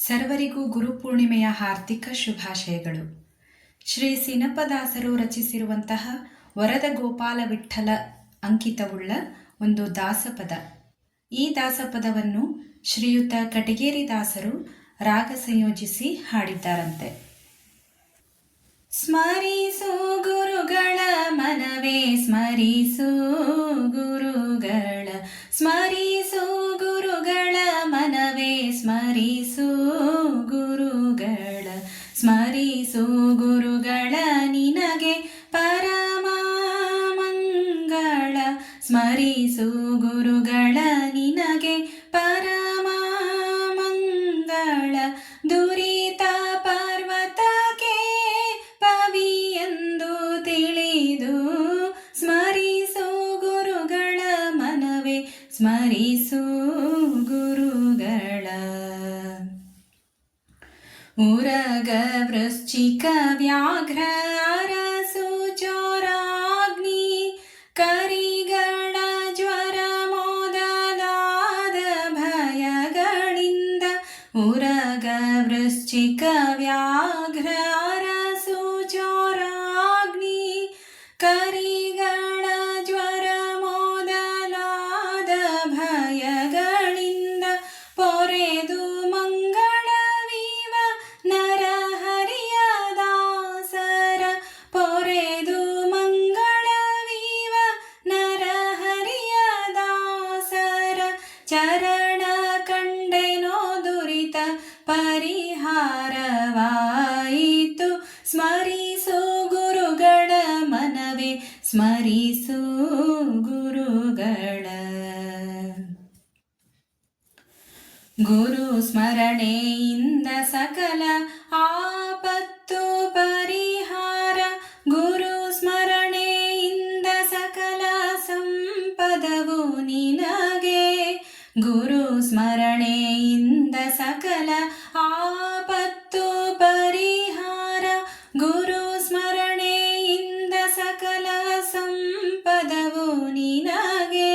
ಸರ್ವರಿಗೂ ಗುರುಪೂರ್ಣಿಮೆಯ ಹಾರ್ದಿಕ ಶುಭಾಶಯಗಳು. ಶ್ರೀ ಸಿನಪ್ಪದಾಸರು ರಚಿಸಿರುವಂತಹ ವರದ ಗೋಪಾಲ ವಿಠ್ಠಲ ಅಂಕಿತವುಳ್ಳ ಒಂದು ದಾಸಪದ. ಈ ದಾಸಪದವನ್ನು ಶ್ರೀಯುತ ಕಟಗೇರಿ ದಾಸರು ರಾಗ ಸಂಯೋಜಿಸಿ ಹಾಡಿದ್ದಾರಂತೆ. ಸ್ಮರಿಸು ಗುರುಗಳ ಮನವೇ ಸ್ಮರಿಸು ಗುರುಗಳ, ಸ್ಮರಿಸು ಗುರುಗಳ ಮನವೇ ಸ್ಮರಿಸು ಗುರುಗಳ, ಸ್ಮರಿಸು ಗುರುಗಳ ನಿನಗೆ ಪರಮ ಮಂಗಳ, ಸ್ಮರಿಸು ಗುರುಗಳ ನಿನಗೆ ಪರಮ ಮಂಗಳ. ದುರಿತ ಪರ್ವತಕ್ಕೆ ಪವಿ ಎಂದು ತಿಳಿದು ಸ್ಮರಿಸು ಗುರುಗಳ ಮನವೇ ಸ್ಮರಿಸು ಗುರುಗಳ. ಉರಗ ವೃಶ್ಚಿಕ ವ್ಯಾಘ್ರ ಅರಸು ಚೋರಾಗ್ನಿ ಕರಿಗಳ ಜ್ವರ ಮೊದಲಾದ ಭಯಗಳಿಂದ, ಉರಗ ವೃಶ್ಚಿಕ ವ್ಯಾಘ್ರ ಅರಸು ಚೋರಾಗ್ನಿ ಕರಿಗಳ ಜ್ವರ ಮೊದಲಾದ ಭಯಗಳಿಂದ ಪೊರೆದು ಮಂಗಳವೀವ ನರಹರಿಯ ದಾಸರ, ಪೊರೆದು ಮಂಗಳವೀವ ನರಹರಿಯ ದಾಸರ. ಚರಣ ಕಂಡೆನೋ ದುರಿತ ಪರಿಹಾರವಾಯಿತು, ಸ್ಮರಿಸು ಗುರುಗಳ ಮನವೇ ಸ್ಮರಿಸು ಗುರುಗಳ. ಗುರು ಸ್ಮರಣೆಯಿಂದ ಸಕಲ ಆಪತ್ತು ಪರಿಹಾರ, ಗುರು ಸ್ಮರಣೆಯಿಂದ ಸಕಲ ಸಂಪದವು ನಿನಗೆ, ಗುರು ಸ್ಮರಣೆಯಿಂದ ಸಕಲ ಆಪತ್ತು ಪರಿಹಾರ, ಗುರು ಸ್ಮರಣೆಯಿಂದ ಸಕಲ ಸಂಪದವು ನಿನಗೆ.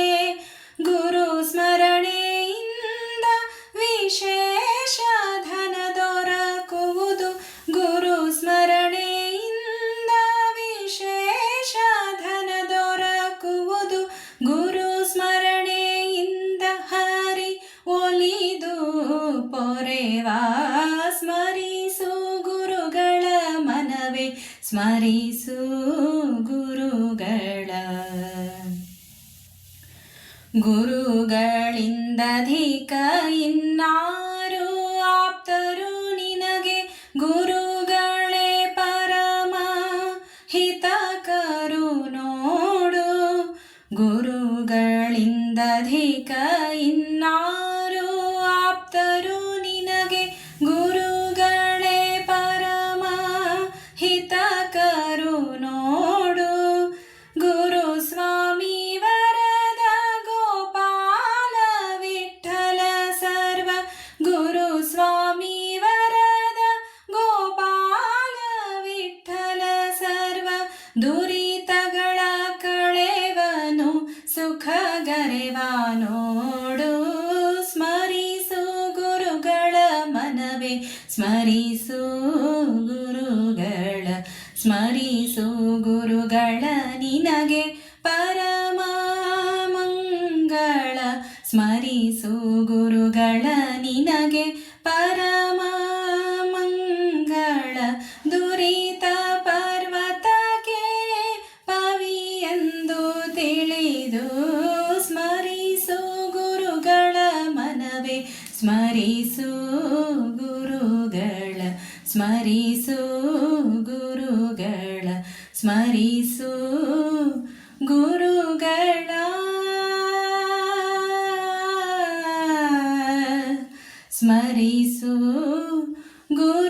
ಗುರು ಸ್ಮರಣೆಯಿಂದ ವಿಶೇಷ ಧನ ದೊರಕುವುದು, ಗುರು ಸ್ಮರಣೆಯಿಂದ ವಿಶೇಷ ಧನ ದೊರಕುವುದು, ಗುರು ಸ್ಮರಣೆಯಿಂದ ಹರಿ ಒಲಿದು ಪೊರೆವಾ. ಸ್ಮರಿಸು ಗುರುಗಳ ಮನವೇ ಸ್ಮರಿಸು ಗುರುಗಳ. ಗುರುಗಳಿಂದಧಿಕ ಇನ್ನಾರು ಆಪ್ತರು ನಿನಗೆ, ಗುರುಗಳೇ ಪರಮ ಹಿತಕರು ನೋಡು. ಗುರುಗಳಿಂದಧಿಕ ಇನ್ನಾರು ಆಪ್ತರು ನಿನಗೆ, ಗುರುಗಳೇ ಪರಮ ಹಿತಕರು ನೋಡು. ಗುರು ಸ್ವಾಮಿ ವರದ ಗೋಪಾಲ ವಿಠ್ಠಲ ಸರ್ವ, ಗುರು ಸ್ವಾಮಿ ವರದ ಗೋಪಾಲ ವಿಠ್ಠಲ ಸರ್ವ. ದುರಿತಗಳ ಕಳೆವನು ಸುಖಗರೆವ ನೋಡು, ಸ್ಮರಿಸು ಗುರುಗಳ ಮನವೇ ಸ್ಮರಿಸು ಗುರುಗಳ, ಸ್ಮರಿಸು ಗುರುಗಳ ನಿನಗೆ ಪರಮ ಮಂಗಳ, ಸ್ಮರಿಸು ಗುರುಗಳ ನಿನಗೆ ಪರಮ ಮಂಗಳ. ದುರಿತ ಪರ್ವತಕ್ಕೆ ಪವಿ ಎಂದು ತಿಳಿದು ಸ್ಮರಿಸು ಗುರುಗಳ ಮನವೇ ಸ್ಮರಿಸು ಗುರುಗಳ, ಸ್ಮರಿಸು ಗುರುಗಳ, ಸ್ಮರಿಸು ಗುರುಗಳ, ಸ್ಮರಿಸು ಗುರು